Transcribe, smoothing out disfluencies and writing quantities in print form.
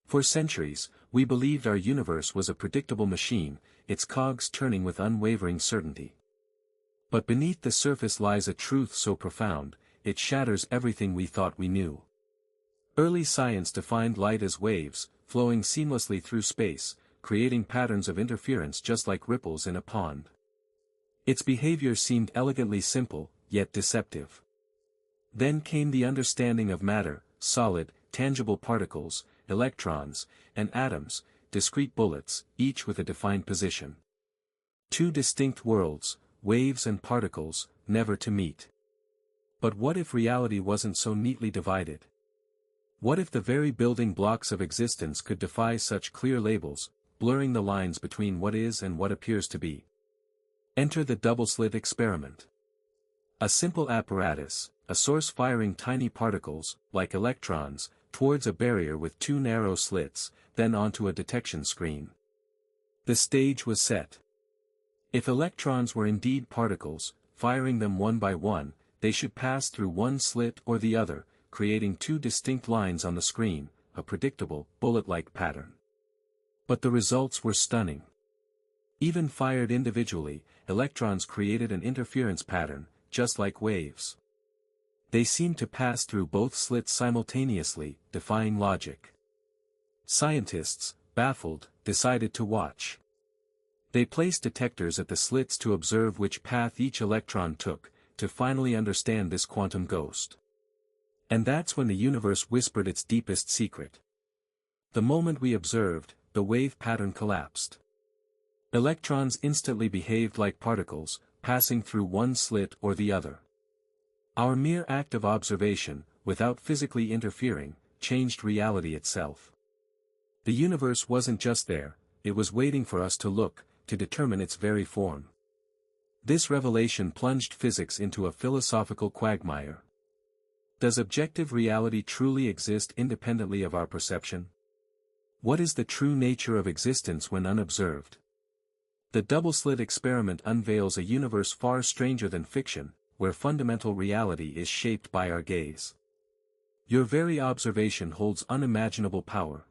For centuries, we believed our universe was a predictable machine, its cogs turning with unwavering certainty. But beneath the surface lies a truth so profound, it shatters everything we thought we knew. Early science defined light as waves, flowing seamlessly through space, creating patterns of interference just like ripples in a pond. Its behavior seemed elegantly simple, yet deceptive. Then came the understanding of matter, solid, tangible particles, electrons, and atoms, discrete bullets, each with a defined position. Two distinct worlds, waves and particles, never to meet. But what if reality wasn't so neatly divided? What if the very building blocks of existence could defy such clear labels, blurring the lines between what is and what appears to be? Enter the double-slit experiment. A simple apparatus, a source firing tiny particles, like electrons, towards a barrier with two narrow slits, then onto a detection screen. The stage was set. If electrons were indeed particles, firing them one by one, they should pass through one slit or the other, creating two distinct lines on the screen, a predictable, bullet-like pattern. But the results were stunning. Even fired individually, electrons created an interference pattern, just like waves. They seemed to pass through both slits simultaneously, defying logic. Scientists, baffled, decided to watch. They placed detectors at the slits to observe which path each electron took, to finally understand this quantum ghost. And that's when the universe whispered its deepest secret. The moment we observed, the wave pattern collapsed. Electrons instantly behaved like particles, passing through one slit or the other. Our mere act of observation, without physically interfering, changed reality itself. The universe wasn't just there, it was waiting for us to look, to determine its very form. This revelation plunged physics into a philosophical quagmire. Does objective reality truly exist independently of our perception? What is the true nature of existence when unobserved? The double-slit experiment unveils a universe far stranger than fiction, where fundamental reality is shaped by our gaze. Your very observation holds unimaginable power.